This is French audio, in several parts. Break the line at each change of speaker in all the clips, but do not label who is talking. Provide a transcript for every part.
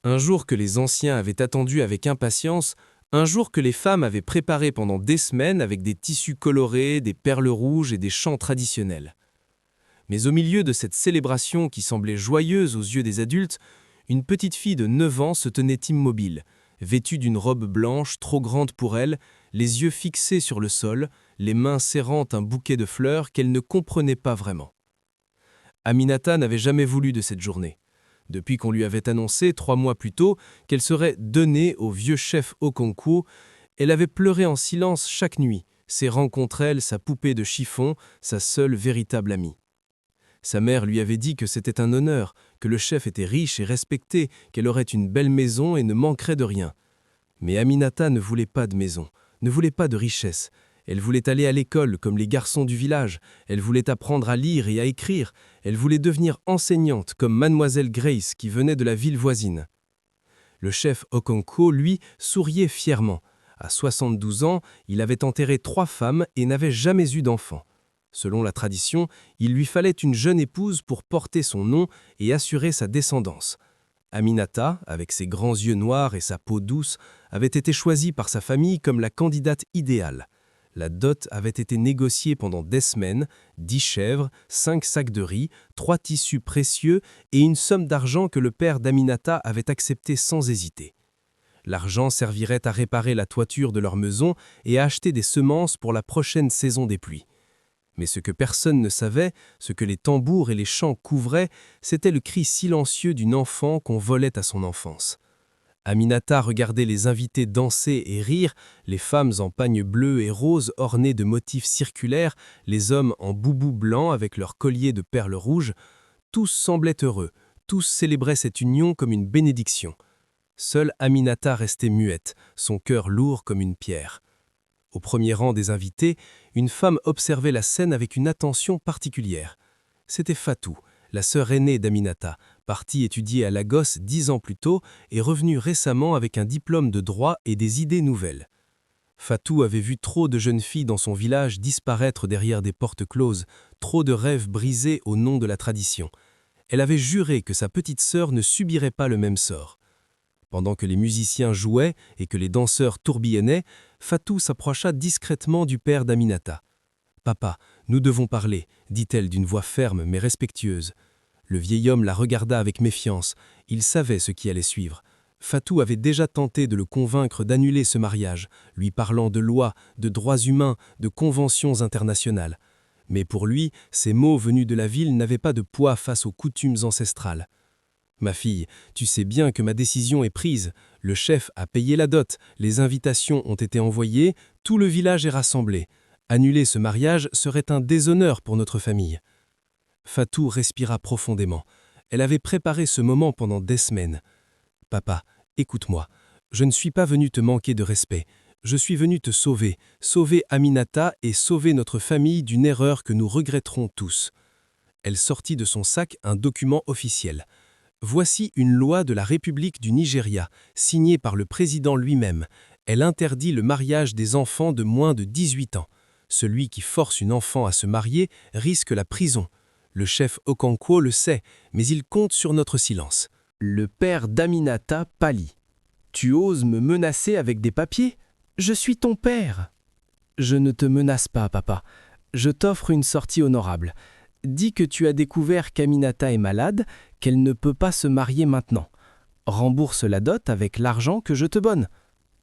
Un jour que les anciens avaient attendu avec impatience, un jour que les femmes avaient préparé pendant des semaines avec des tissus colorés, des perles rouges et des chants traditionnels. Mais au milieu de cette célébration qui semblait joyeuse aux yeux des adultes, une petite fille de 9 ans se tenait immobile, vêtue d'une robe blanche trop grande pour elle, les yeux fixés sur le sol, les mains serrant un bouquet de fleurs qu'elle ne comprenait pas vraiment. Aminata n'avait jamais voulu de cette journée. Depuis qu'on lui avait annoncé 3 mois plus tôt qu'elle serait donnée au vieux chef Okonkwo, elle avait pleuré en silence chaque nuit, serrant contre elle sa poupée de chiffon, sa seule véritable amie. Sa mère lui avait dit que c'était un honneur, que le chef était riche et respecté, qu'elle aurait une belle maison et ne manquerait de rien. Mais Aminata ne voulait pas de maison, ne voulait pas de richesse. Elle voulait aller à l'école comme les garçons du village, elle voulait apprendre à lire et à écrire, elle voulait devenir enseignante comme mademoiselle Grace qui venait de la ville voisine. Le chef Okonkwo, lui, souriait fièrement. À 72 ans, il avait enterré 3 femmes et n'avait jamais eu d'enfant. Selon la tradition, il lui fallait une jeune épouse pour porter son nom et assurer sa descendance. Aminata, avec ses grands yeux noirs et sa peau douce, avait été choisie par sa famille comme la candidate idéale. La dot avait été négociée pendant des semaines, 10 chèvres, 5 sacs de riz, 3 tissus précieux et une somme d'argent que le père d'Aminata avait acceptée sans hésiter. L'argent servirait à réparer la toiture de leur maison et à acheter des semences pour la prochaine saison des pluies. Mais ce que personne ne savait, ce que les tambours et les chants couvraient, c'était le cri silencieux d'une enfant qu'on volait à son enfance. Aminata regardait les invités danser et rire, les femmes en pagne bleu et rose ornées de motifs circulaires, les hommes en boubou blanc avec leurs colliers de perles rouges. Tous semblaient heureux, tous célébraient cette union comme une bénédiction. Seule Aminata restait muette, son cœur lourd comme une pierre. Au premier rang des invités, une femme observait la scène avec une attention particulière. C'était Fatou, la sœur aînée d'Aminata, partie étudier à Lagos 10 ans plus tôt et revenue récemment avec un diplôme de droit et des idées nouvelles. Fatou avait vu trop de jeunes filles dans son village disparaître derrière des portes closes, trop de rêves brisés au nom de la tradition. Elle avait juré que sa petite sœur ne subirait pas le même sort. Pendant que les musiciens jouaient et que les danseurs tourbillonnaient, Fatou s'approcha discrètement du père d'Aminata. « Papa, nous devons parler », dit-elle d'une voix ferme mais respectueuse. Le vieil homme la regarda avec méfiance. Il savait ce qui allait suivre. Fatou avait déjà tenté de le convaincre d'annuler ce mariage, lui parlant de lois, de droits humains, de conventions internationales. Mais pour lui, ces mots venus de la ville n'avaient pas de poids face aux coutumes ancestrales. « Ma fille, tu sais bien que ma décision est prise. Le chef a payé la dot, les invitations ont été envoyées, tout le village est rassemblé. Annuler ce mariage serait un déshonneur pour notre famille. » Fatou respira profondément. Elle avait préparé ce moment pendant des semaines. « Papa, écoute-moi. Je ne suis pas venu te manquer de respect. Je suis venu te sauver, sauver Aminata et sauver notre famille d'une erreur que nous regretterons tous. » Elle sortit de son sac un document officiel. Voici une loi de la République du Nigeria, signée par le président lui-même. Elle interdit le mariage des enfants de moins de 18 ans. Celui qui force une enfant à se marier risque la prison. Le chef Okonkwo le sait, mais il compte sur notre silence. Le père d'Aminata pâlit. « Tu oses me menacer avec des papiers ? Je suis ton père. » « Je ne te menace pas, papa. Je t'offre une sortie honorable. Dis que tu as découvert qu'Aminata est malade, qu'elle ne peut pas se marier maintenant. Rembourse la dot avec l'argent que je te donne. »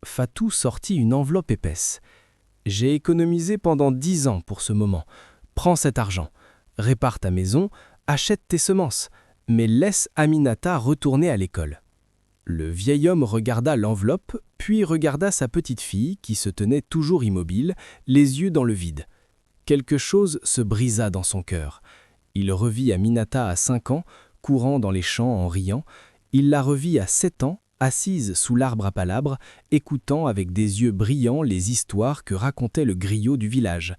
Fatou sortit une enveloppe épaisse. « J'ai économisé pendant 10 ans pour ce moment. Prends cet argent. Répare ta maison, achète tes semences, mais laisse Aminata retourner à l'école. » Le vieil homme regarda l'enveloppe, puis regarda sa petite fille qui se tenait toujours immobile, les yeux dans le vide. Quelque chose se brisa dans son cœur. Il revit Aminata à 5 ans, courant dans les champs en riant. Il la revit à 7 ans, assise sous l'arbre à palabres, écoutant avec des yeux brillants les histoires que racontait le griot du village.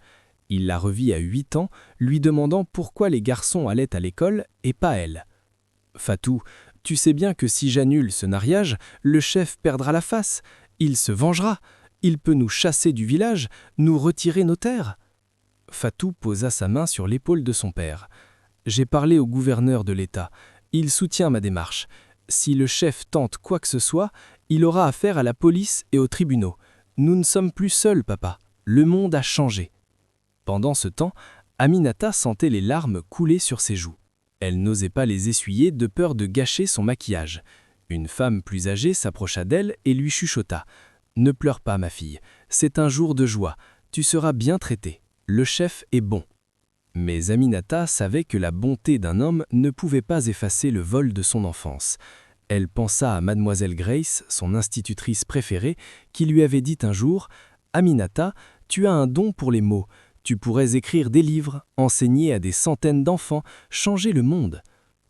Il la revit à 8 ans, lui demandant pourquoi les garçons allaient à l'école et pas elle. « Fatou, tu sais bien que si j'annule ce mariage, le chef perdra la face. Il se vengera. Il peut nous chasser du village, nous retirer nos terres. » Fatou posa sa main sur l'épaule de son père. « J'ai parlé au gouverneur de l'État. Il soutient ma démarche.
Si le chef tente quoi que ce soit, il aura affaire à la police et aux tribunaux. Nous ne sommes plus seuls, papa. Le monde a changé. Pendant ce temps, Aminata sentait les larmes couler sur ses joues. Elle n'osait pas les essuyer de peur de gâcher son maquillage. Une femme plus âgée s'approcha d'elle et lui chuchota. « Ne pleure pas, ma fille. C'est un jour de joie. Tu seras bien traitée. Le chef est bon. » Mais Aminata savait que la bonté d'un homme ne pouvait pas effacer le vol de son enfance. Elle pensa à Mademoiselle Grace, son institutrice préférée, qui lui avait dit un jour « Aminata, tu as un don pour les mots. Tu pourrais écrire des livres, enseigner à des centaines d'enfants, changer le monde. »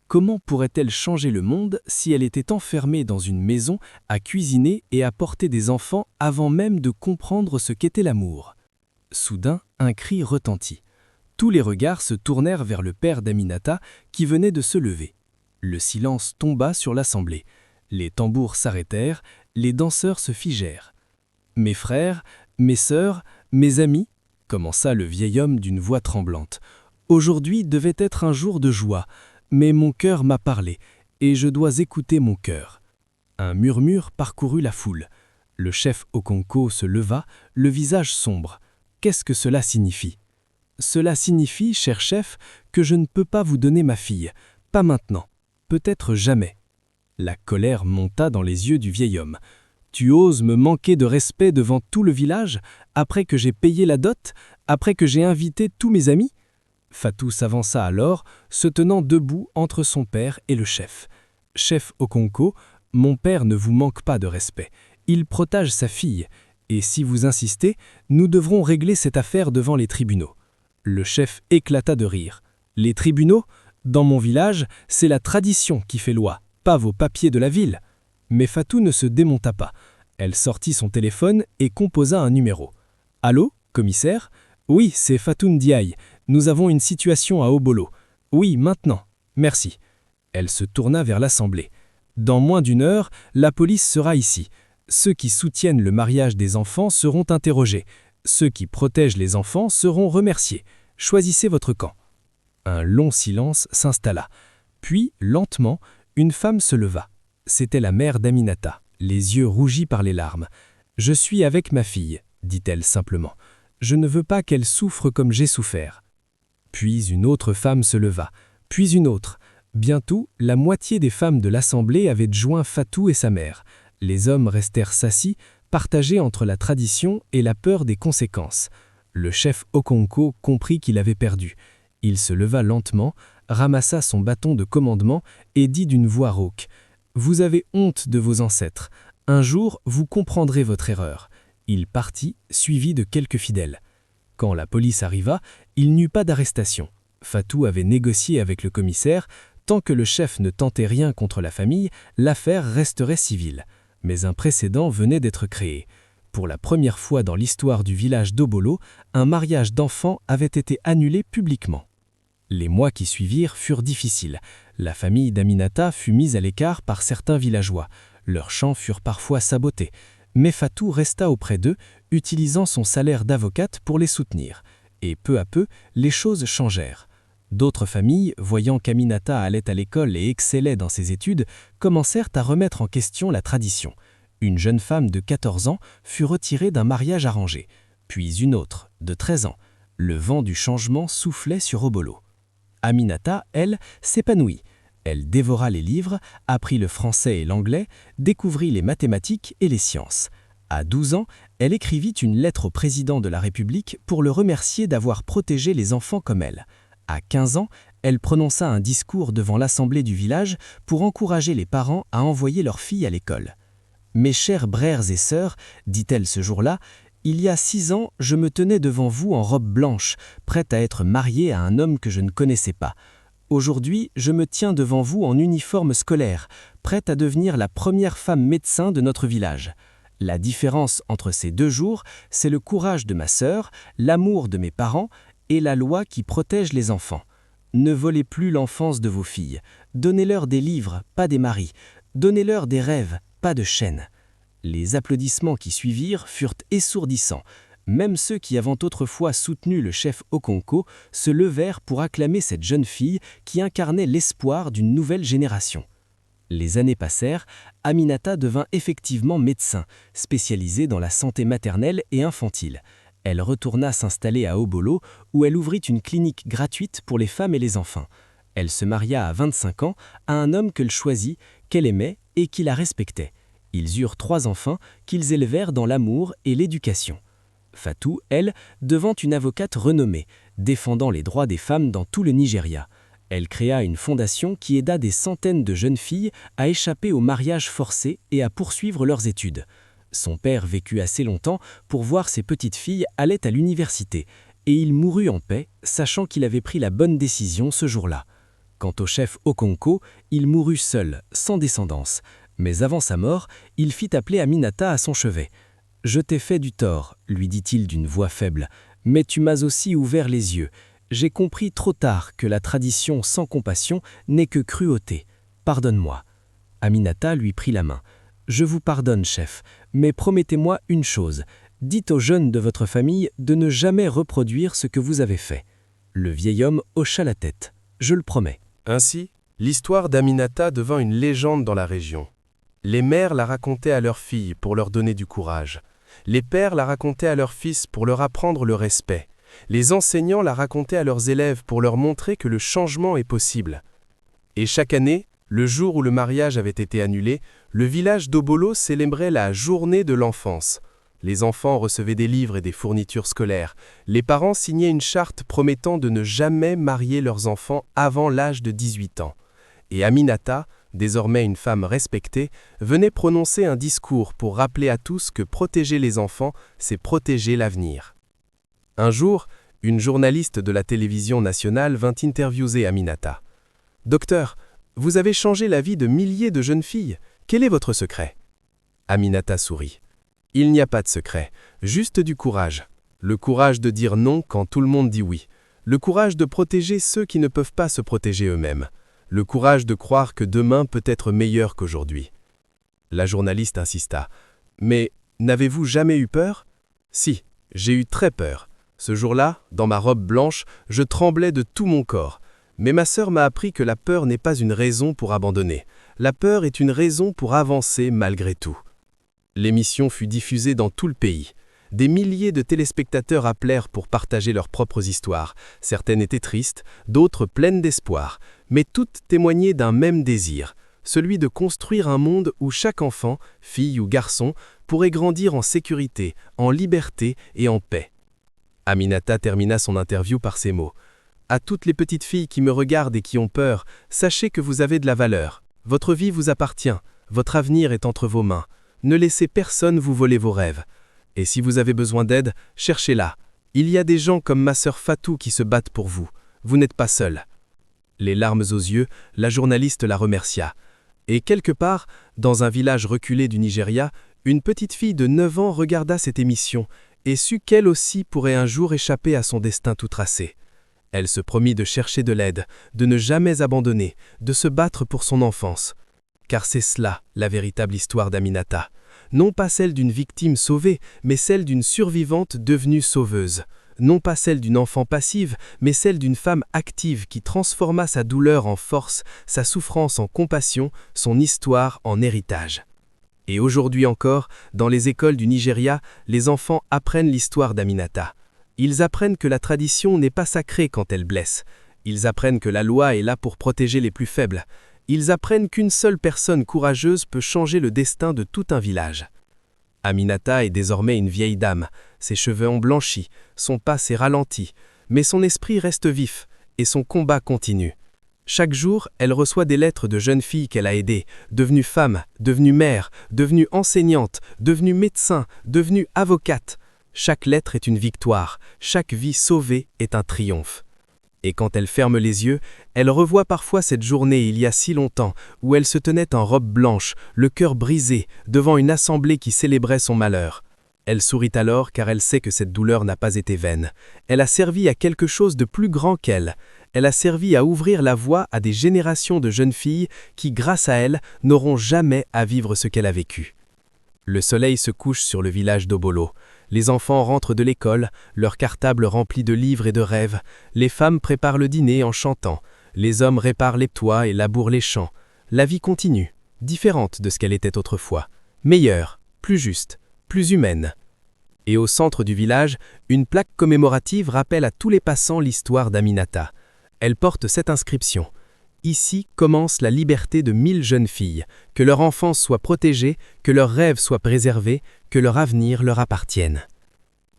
Comment pourrait-elle changer le monde si elle était enfermée dans une maison à cuisiner et à porter des enfants avant même de comprendre ce qu'était l'amour? Soudain, un cri retentit. Tous les regards se tournèrent vers le père d'Aminata qui venait de se lever. Le silence tomba sur l'assemblée. Les tambours s'arrêtèrent, les danseurs se figèrent. « Mes frères, mes sœurs, mes amis » commença le vieil homme d'une voix tremblante. « Aujourd'hui devait être un jour de joie. Mais mon cœur m'a parlé, et je dois écouter mon cœur. » Un murmure parcourut la foule. Le chef Okonko se leva, le visage sombre. « Qu'est-ce que cela signifie ?»« Cela signifie, cher chef, que je ne peux pas vous donner ma fille. Pas maintenant. Peut-être jamais. » La colère monta dans les yeux du vieil homme. « Tu oses me manquer de respect devant tout le village, après que j'ai payé la dot, après que j'ai invité tous mes amis ?» Fatou s'avança alors, se tenant debout entre son père et le chef. « Chef Okonko, mon père ne vous manque pas de respect. Il protège sa fille. Et si vous insistez, nous devrons régler cette affaire devant les tribunaux. » Le chef éclata de rire. « Les tribunaux? Dans mon village, c'est la tradition qui fait loi, pas vos papiers de la ville. » Mais Fatou ne se démonta pas. Elle sortit son téléphone et composa un numéro. « Allô, commissaire? Oui, c'est Fatou Ndiaye. Nous avons une situation à Obolo. Oui, maintenant. Merci. » Elle se tourna vers l'assemblée. « Dans moins d'une heure, la police sera ici. Ceux qui soutiennent le mariage des enfants seront interrogés. Ceux qui protègent les enfants seront remerciés. Choisissez votre camp. » Un long silence s'installa. Puis, lentement, une femme se leva. C'était la mère d'Aminata, les yeux rougis par les larmes. « Je suis avec ma fille, » dit-elle simplement. « Je ne veux pas qu'elle souffre comme j'ai souffert. » Puis une autre femme se leva, puis une autre. Bientôt, la moitié des femmes de l'assemblée avaient joint Fatou et sa mère. Les hommes restèrent s'assis, partagés entre la tradition et la peur des conséquences. Le chef Okonko comprit qu'il avait perdu. Il se leva lentement, ramassa son bâton de commandement et dit d'une voix rauque « Vous avez honte de vos ancêtres. Un jour, vous comprendrez votre erreur. » Il partit, suivi de quelques fidèles. Quand la police arriva, il n'y eut pas d'arrestation. Fatou avait négocié avec le commissaire. Tant que le chef ne tentait rien contre la famille, l'affaire resterait civile. Mais un précédent venait d'être créé. Pour la première fois dans l'histoire du village d'Obolo, un mariage d'enfants avait été annulé publiquement. Les mois qui suivirent furent difficiles. La famille d'Aminata fut mise à l'écart par certains villageois. Leurs champs furent parfois sabotés. Mais Fatou resta auprès d'eux, utilisant son salaire d'avocate pour les soutenir. Et peu à peu, les choses changèrent. D'autres familles, voyant qu'Aminata allait à l'école et excellait dans ses études, commencèrent à remettre en question la tradition. Une jeune femme de 14 ans fut retirée d'un mariage arrangé, puis une autre, de 13 ans. Le vent du changement soufflait sur Obolo. Aminata, elle, s'épanouit. Elle dévora les livres, apprit le français et l'anglais, découvrit les mathématiques et les sciences. À 12 ans, elle écrivit une lettre au président de la République pour le remercier d'avoir protégé les enfants comme elle. À 15 ans, elle prononça un discours devant l'assemblée du village pour encourager les parents à envoyer leurs filles à l'école. « Mes chers brères et sœurs, dit-elle ce jour-là, il y a 6 ans, je me tenais devant vous en robe blanche, prête à être mariée à un homme que je ne connaissais pas. Aujourd'hui, je me tiens devant vous en uniforme scolaire, prête à devenir la première femme médecin de notre village. La différence entre ces 2 jours, c'est le courage de ma sœur, l'amour de mes parents et la loi qui protège les enfants. Ne volez plus l'enfance de vos filles. Donnez-leur des livres, pas des maris. Donnez-leur des rêves, pas de chaînes. » Les applaudissements qui suivirent furent essourdissants. Même ceux qui avaient autrefois soutenu le chef Okonko se levèrent pour acclamer cette jeune fille qui incarnait l'espoir d'une nouvelle génération. Les années passèrent, Aminata devint effectivement médecin, spécialisée dans la santé maternelle et infantile. Elle retourna s'installer à Obolo, où elle ouvrit une clinique gratuite pour les femmes et les enfants. Elle se maria à 25 ans à un homme qu'elle choisit, qu'elle aimait et qui la respectait. Ils eurent 3 enfants qu'ils élevèrent dans l'amour et l'éducation. Fatou, elle, devint une avocate renommée, défendant les droits des femmes dans tout le Nigeria. Elle créa une fondation qui aida des centaines de jeunes filles à échapper au mariage forcé et à poursuivre leurs études. Son père vécut assez longtemps pour voir ses petites filles aller à l'université, et il mourut en paix, sachant qu'il avait pris la bonne décision ce jour-là. Quant au chef Okonko, il mourut seul, sans descendance. Mais avant sa mort, il fit appeler Aminata à son chevet. « Je t'ai fait du tort, lui dit-il d'une voix faible, mais tu m'as aussi ouvert les yeux. J'ai compris trop tard que la tradition sans compassion n'est que cruauté. Pardonne-moi. » Aminata lui prit la main. « Je vous pardonne, chef, mais promettez-moi une chose. Dites aux jeunes de votre famille de ne jamais reproduire ce que vous avez fait. » Le vieil homme hocha la tête. « Je le promets. »
Ainsi, l'histoire d'Aminata devint une légende dans la région. Les mères la racontaient à leurs filles pour leur donner du courage. Les pères la racontaient à leurs fils pour leur apprendre le respect. Les enseignants la racontaient à leurs élèves pour leur montrer que le changement est possible. Et chaque année, le jour où le mariage avait été annulé, le village d'Obolo célébrait la journée de l'enfance. Les enfants recevaient des livres et des fournitures scolaires. Les parents signaient une charte promettant de ne jamais marier leurs enfants avant l'âge de 18 ans. Et Aminata, désormais une femme respectée, venait prononcer un discours pour rappeler à tous que protéger les enfants, c'est protéger l'avenir. Un jour, une journaliste de la télévision nationale vint interviewer Aminata. « Docteur, vous avez changé la vie de milliers de jeunes filles. Quel est votre secret ?» Aminata sourit. « Il n'y a pas de secret, juste du courage. Le courage de dire non quand tout le monde dit oui. Le courage de protéger ceux qui ne peuvent pas se protéger eux-mêmes. Le courage de croire que demain peut être meilleur qu'aujourd'hui. » La journaliste insista. « Mais n'avez-vous jamais eu peur ?»« Si, j'ai eu très peur. Ce jour-là, dans ma robe blanche, je tremblais de tout mon corps. Mais ma sœur m'a appris que la peur n'est pas une raison pour abandonner. La peur est une raison pour avancer malgré tout. » L'émission fut diffusée dans tout le pays. Des milliers de téléspectateurs appelèrent pour partager leurs propres histoires. Certaines étaient tristes, d'autres pleines d'espoir, mais toutes témoignaient d'un même désir, celui de construire un monde où chaque enfant, fille ou garçon, pourrait grandir en sécurité, en liberté et en paix. Aminata termina son interview par ces mots. « À toutes les petites filles qui me regardent et qui ont peur, sachez que vous avez de la valeur. Votre vie vous appartient, votre avenir est entre vos mains. Ne laissez personne vous voler vos rêves. Et si vous avez besoin d'aide, cherchez-la. Il y a des gens comme ma sœur Fatou qui se battent pour vous. Vous n'êtes pas seul. » Les larmes aux yeux, la journaliste la remercia. Et quelque part, dans un village reculé du Nigeria, une petite fille de 9 ans regarda cette émission et sut qu'elle aussi pourrait un jour échapper à son destin tout tracé. Elle se promit de chercher de l'aide, de ne jamais abandonner, de se battre pour son enfance. Car c'est cela, la véritable histoire d'Aminata. Non pas celle d'une victime sauvée, mais celle d'une survivante devenue sauveuse. Non pas celle d'une enfant passive, mais celle d'une femme active qui transforma sa douleur en force, sa souffrance en compassion, son histoire en héritage. Et aujourd'hui encore, dans les écoles du Nigeria, les enfants apprennent l'histoire d'Aminata. Ils apprennent que la tradition n'est pas sacrée quand elle blesse. Ils apprennent que la loi est là pour protéger les plus faibles. Ils apprennent qu'une seule personne courageuse peut changer le destin de tout un village. Aminata est désormais une vieille dame, ses cheveux ont blanchi, son pas s'est ralenti, mais son esprit reste vif et son combat continue. Chaque jour, elle reçoit des lettres de jeunes filles qu'elle a aidées, devenues femmes, devenues mères, devenues enseignantes, devenues médecins, devenues avocates. Chaque lettre est une victoire, chaque vie sauvée est un triomphe. Et quand elle ferme les yeux, elle revoit parfois cette journée il y a si longtemps, où elle se tenait en robe blanche, le cœur brisé, devant une assemblée qui célébrait son malheur. Elle sourit alors car elle sait que cette douleur n'a pas été vaine. Elle a servi à quelque chose de plus grand qu'elle. Elle a servi à ouvrir la voie à des générations de jeunes filles qui, grâce à elle, n'auront jamais à vivre ce qu'elle a vécu. Le soleil se couche sur le village d'Obolo. Les enfants rentrent de l'école, leurs cartables remplis de livres et de rêves. Les femmes préparent le dîner en chantant. Les hommes réparent les toits et labourent les champs. La vie continue.
différente de ce qu'elle était autrefois, meilleure, plus juste, plus humaine. Et au centre du village, une plaque commémorative rappelle à tous les passants l'histoire d'Aminata. Elle porte cette inscription: Ici commence la liberté de 1000 jeunes filles, que leur enfance soit protégée, que leurs rêves soient préservés, que leur avenir leur appartienne.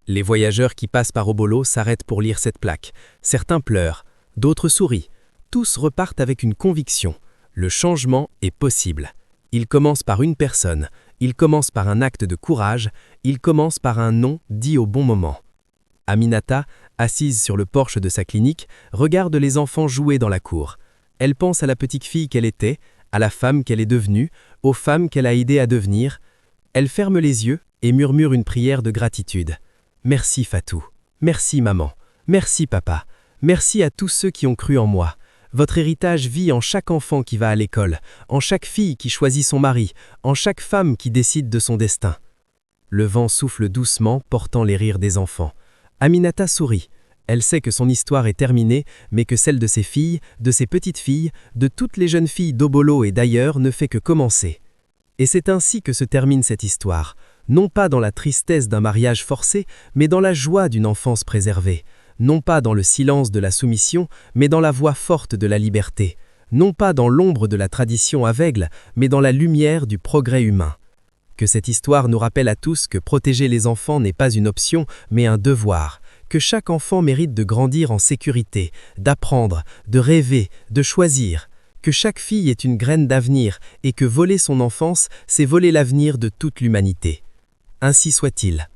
Les voyageurs qui passent par Obolo s'arrêtent pour lire cette plaque. Certains pleurent, d'autres sourient. Tous repartent avec une conviction: le changement est possible. Il commence par une personne, il commence par un acte de courage, il commence par un non dit au bon moment. Aminata, assise sur le porche de sa clinique, regarde les enfants jouer dans la cour. Elle pense à la petite fille qu'elle était, à la femme qu'elle est devenue, aux femmes qu'elle a aidées à devenir. Elle ferme les yeux et murmure une prière de gratitude. Merci Fatou, merci maman, merci papa, merci à tous ceux qui ont cru en moi. Votre héritage vit en chaque enfant qui va à l'école, en chaque fille qui choisit son mari, en chaque femme qui décide de son destin. Le vent souffle doucement, portant les rires des enfants. Aminata sourit. Elle sait que son histoire est terminée, mais que celle de ses filles, de ses petites filles, de toutes les jeunes filles d'Obolo et d'ailleurs ne fait que commencer. Et c'est ainsi que se termine cette histoire, non pas dans la tristesse d'un mariage forcé, mais dans la joie d'une enfance préservée, non pas dans le silence de la soumission, mais dans la voix forte de la liberté, non pas dans l'ombre de la tradition aveugle, mais dans la lumière du progrès humain. Que cette histoire nous rappelle à tous que protéger les enfants n'est pas une option, mais un devoir, que chaque enfant mérite de grandir en sécurité, d'apprendre, de rêver, de choisir, que chaque fille est une graine d'avenir et que voler son enfance, c'est voler l'avenir de toute l'humanité. Ainsi soit-il.